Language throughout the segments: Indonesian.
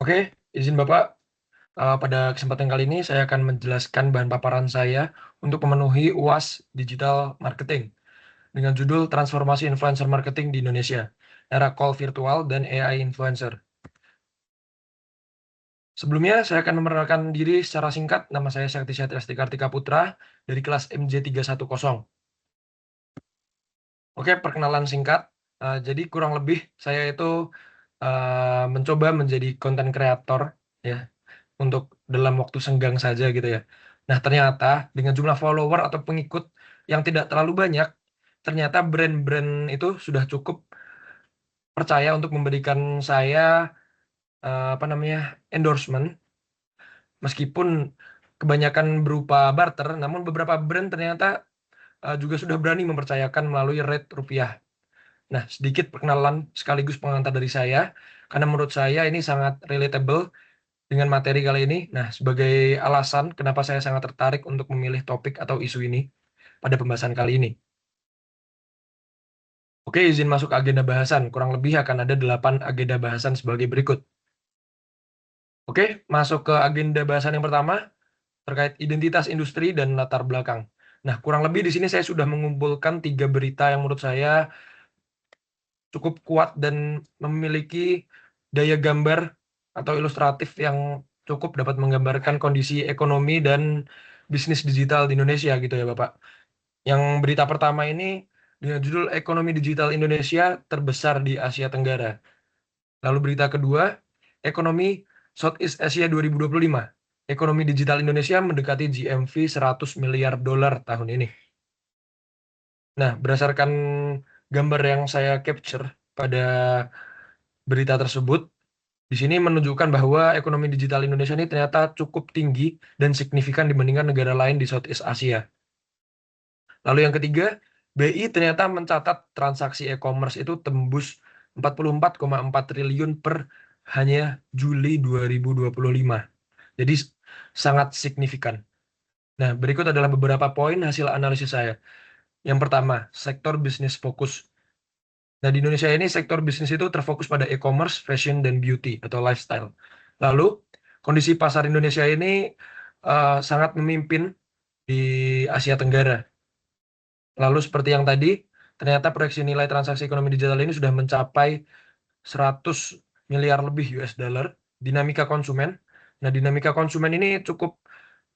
Oke, izin Bapak, pada kesempatan kali ini saya akan menjelaskan bahan paparan saya untuk memenuhi UAS Digital Marketing dengan judul Transformasi Influencer Marketing di Indonesia, Era Call Virtual dan AI Influencer. Sebelumnya, saya akan memperkenalkan diri secara singkat. Nama saya Syakti Satria Kartika Putra dari kelas MJ310. Oke, perkenalan singkat. Jadi kurang lebih saya itu mencoba menjadi konten kreator ya untuk dalam waktu senggang saja gitu ya. Nah, ternyata dengan jumlah follower atau pengikut yang tidak terlalu banyak, ternyata brand-brand itu sudah cukup percaya untuk memberikan saya endorsement, meskipun kebanyakan berupa barter, namun beberapa brand ternyata juga sudah berani mempercayakan melalui rate rupiah. Nah, sedikit perkenalan sekaligus pengantar dari saya, karena menurut saya ini sangat relatable dengan materi kali ini. Nah, sebagai alasan kenapa saya sangat tertarik untuk memilih topik atau isu ini pada pembahasan kali ini. Oke, izin masuk ke agenda bahasan. Kurang lebih akan ada 8 agenda bahasan sebagai berikut. Oke, masuk ke agenda bahasan yang pertama, terkait identitas industri dan latar belakang. Nah, kurang lebih di sini saya sudah mengumpulkan 3 berita yang menurut saya cukup kuat dan memiliki daya gambar atau ilustratif yang cukup dapat menggambarkan kondisi ekonomi dan bisnis digital di Indonesia gitu ya Bapak. Yang berita pertama ini dengan judul Ekonomi Digital Indonesia Terbesar di Asia Tenggara. Lalu berita kedua, Ekonomi Southeast Asia 2025. Ekonomi digital Indonesia mendekati GMV 100 miliar dolar tahun ini. Nah, berdasarkan gambar yang saya capture pada berita tersebut, di sini menunjukkan bahwa ekonomi digital Indonesia ini ternyata cukup tinggi dan signifikan dibandingkan negara lain di Southeast Asia. Lalu yang ketiga, BI ternyata mencatat transaksi e-commerce itu tembus 44,4 triliun per hanya Juli 2025. Jadi sangat signifikan. Nah, berikut adalah beberapa poin hasil analisis saya. Yang pertama, sektor bisnis fokus. Nah, di Indonesia ini sektor bisnis itu terfokus pada e-commerce, fashion, dan beauty atau lifestyle. Lalu, kondisi pasar Indonesia ini sangat memimpin di Asia Tenggara. Lalu, seperti yang tadi, ternyata proyeksi nilai transaksi ekonomi digital ini sudah mencapai 100 miliar lebih US dollar. Dinamika konsumen. Nah, dinamika konsumen ini cukup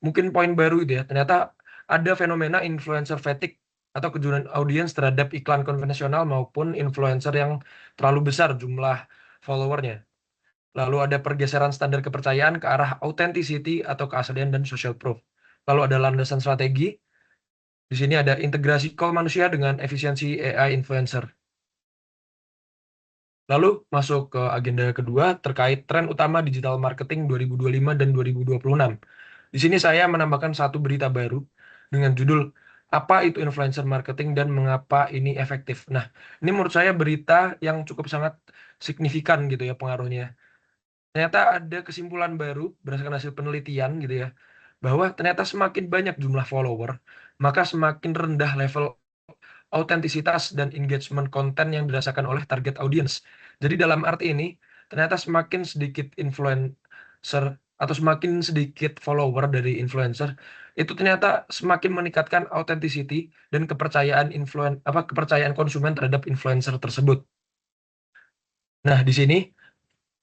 mungkin poin baru itu ya. Ternyata ada fenomena influencer fatigue atau kejunan audiens terhadap iklan konvensional maupun influencer yang terlalu besar jumlah followernya. Lalu ada pergeseran standar kepercayaan ke arah authenticity atau keaslian dan social proof. Lalu ada landasan strategi. Di sini ada integrasi call manusia dengan efisiensi AI influencer. Lalu masuk ke agenda kedua terkait tren utama digital marketing 2025 dan 2026. Di sini saya menambahkan satu berita baru dengan judul apa itu influencer marketing dan mengapa ini efektif. Nah, ini menurut saya berita yang cukup sangat signifikan gitu ya pengaruhnya. Ternyata ada kesimpulan baru berdasarkan hasil penelitian gitu ya, bahwa ternyata semakin banyak jumlah follower, maka semakin rendah level autentisitas dan engagement konten yang dirasakan oleh target audience. Jadi dalam arti ini, ternyata semakin sedikit influencer atau semakin sedikit follower dari influencer, itu ternyata semakin meningkatkan authenticity dan kepercayaan konsumen terhadap influencer tersebut. Nah, di sini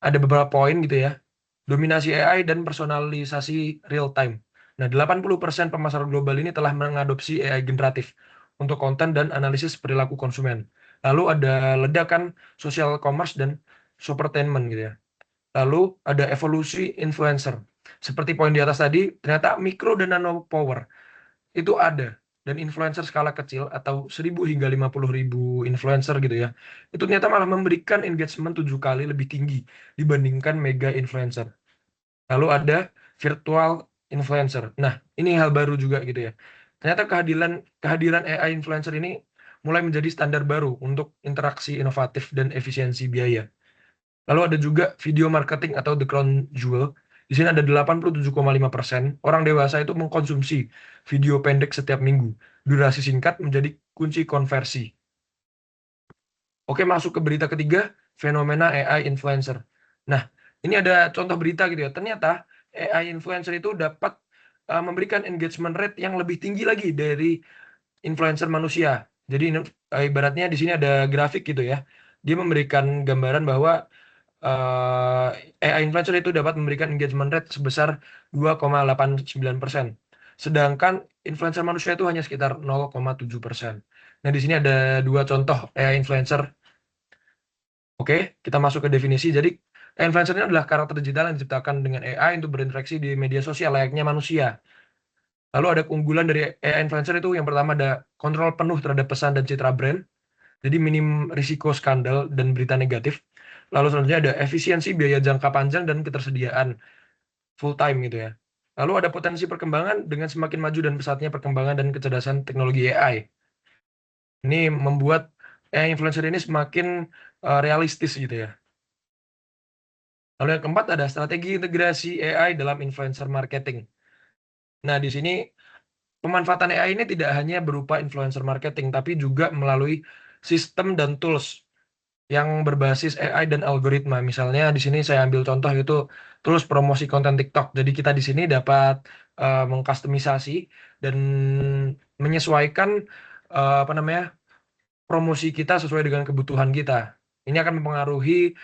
ada beberapa poin gitu ya. Dominasi AI dan personalisasi real time. Nah, 80% pemasaran global ini telah mengadopsi AI generatif untuk konten dan analisis perilaku konsumen. Lalu ada ledakan social commerce dan supertainment gitu ya. Lalu ada evolusi influencer. Seperti poin di atas tadi, ternyata mikro dan nano power itu ada. Dan influencer skala kecil atau 1.000 hingga 50.000 influencer gitu ya. Itu ternyata malah memberikan engagement 7 kali lebih tinggi dibandingkan mega influencer. Lalu ada virtual influencer. Nah, ini hal baru juga gitu ya. Ternyata kehadiran AI influencer ini mulai menjadi standar baru untuk interaksi inovatif dan efisiensi biaya. Lalu ada juga video marketing atau the crown jewel. Di sini ada 87,5% orang dewasa itu mengkonsumsi video pendek setiap minggu. Durasi singkat menjadi kunci konversi. Oke, masuk ke berita ketiga, fenomena AI influencer. Nah, Ini ada contoh berita gitu ya, ternyata AI influencer itu dapat memberikan engagement rate yang lebih tinggi lagi dari influencer manusia. Jadi ibaratnya di sini ada grafik gitu ya. Dia memberikan gambaran bahwa AI influencer itu dapat memberikan engagement rate sebesar 2,89%. Sedangkan influencer manusia itu hanya sekitar 0,7%. Nah, di sini ada dua contoh AI influencer. Oke, kita masuk ke definisi. Jadi, influencer ini adalah karakter digital yang diciptakan dengan AI untuk berinteraksi di media sosial layaknya manusia. Lalu ada keunggulan dari AI influencer itu yang pertama ada kontrol penuh terhadap pesan dan citra brand. Jadi minim risiko skandal dan berita negatif. Lalu selanjutnya ada efisiensi biaya jangka panjang dan ketersediaan full time gitu ya. Lalu ada potensi perkembangan dengan semakin maju dan pesatnya perkembangan dan kecerdasan teknologi AI. Ini membuat AI influencer ini semakin realistis gitu ya. Lalu yang keempat ada strategi integrasi AI dalam influencer marketing. Nah, di sini pemanfaatan AI ini tidak hanya berupa influencer marketing, tapi juga melalui sistem dan tools yang berbasis AI dan algoritma. Misalnya di sini saya ambil contoh itu tools promosi konten TikTok. Jadi kita di sini dapat mengkustomisasi dan menyesuaikan apa namanya promosi kita sesuai dengan kebutuhan kita. Ini akan mempengaruhi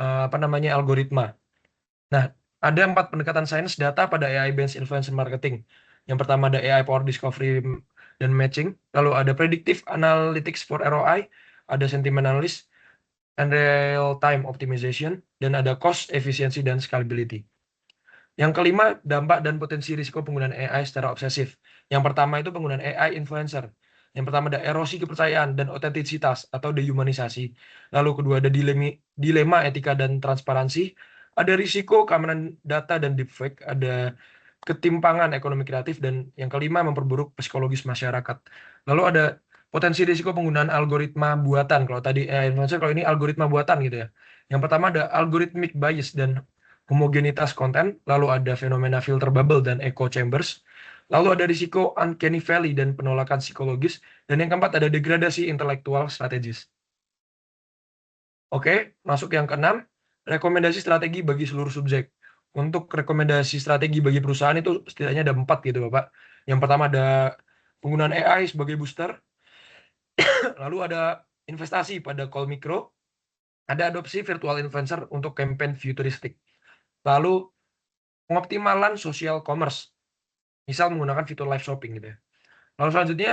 apa namanya algoritma. Nah, ada 4 pendekatan sains data pada AI-based influencer marketing. Yang pertama ada AI for discovery dan matching, lalu ada predictive analytics for ROI, ada sentiment analysis, and real-time optimization, dan ada cost, efficiency, dan scalability. Yang kelima, dampak dan potensi risiko penggunaan AI secara obsesif. Yang pertama itu penggunaan AI influencer. Yang pertama ada erosi kepercayaan dan otentisitas atau dehumanisasi. Lalu kedua ada dilema etika dan transparansi. Ada risiko keamanan data dan deepfake. Ada ketimpangan ekonomi kreatif. Dan yang kelima memperburuk psikologis masyarakat. Lalu ada potensi risiko penggunaan algoritma buatan. Kalau tadi AI influencer, kalau ini algoritma buatan gitu ya. Yang pertama ada algorithmic bias dan homogenitas konten, lalu ada fenomena filter bubble dan echo chambers, lalu ada risiko uncanny valley dan penolakan psikologis, dan yang keempat ada degradasi intelektual strategis. Oke, masuk yang keenam, rekomendasi strategi bagi seluruh subjek. Untuk rekomendasi strategi bagi perusahaan itu setidaknya ada 4 gitu Bapak. Yang pertama ada penggunaan AI sebagai booster, lalu ada investasi pada call mikro, ada adopsi virtual influencer untuk campaign futuristik. Lalu pengoptimalan social commerce, misal menggunakan fitur live shopping gitu ya. Lalu selanjutnya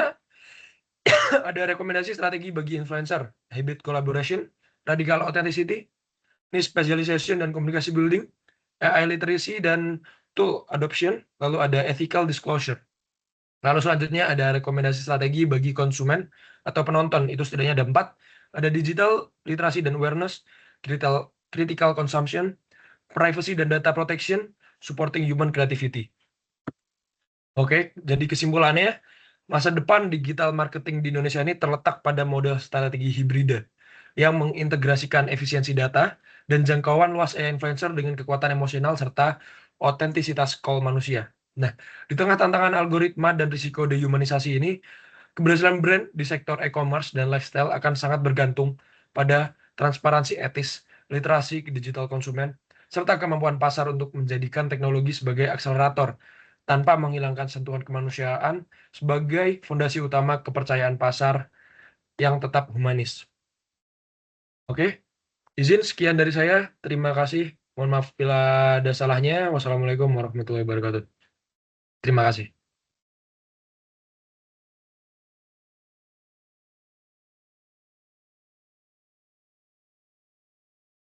ada rekomendasi strategi bagi influencer, habit collaboration, radical authenticity, niche specialization dan komunikasi building, AI literacy dan tool adoption, lalu ada ethical disclosure. Lalu selanjutnya ada rekomendasi strategi bagi konsumen atau penonton, itu setidaknya ada 4. Ada digital literasi dan awareness, critical consumption, privacy dan data protection, supporting human creativity. Oke, jadi kesimpulannya, masa depan digital marketing di Indonesia ini terletak pada model strategi hibrida yang mengintegrasikan efisiensi data dan jangkauan luas AI influencer dengan kekuatan emosional serta otentisitas call manusia. Nah, di tengah tantangan algoritma dan risiko dehumanisasi ini, keberhasilan brand di sektor e-commerce dan lifestyle akan sangat bergantung pada transparansi etis, literasi digital konsumen, serta kemampuan pasar untuk menjadikan teknologi sebagai akselerator tanpa menghilangkan sentuhan kemanusiaan sebagai fondasi utama kepercayaan pasar yang tetap humanis. Oke, izin sekian dari saya. Terima kasih. Mohon maaf bila ada salahnya. Wassalamualaikum warahmatullahi wabarakatuh. Terima kasih.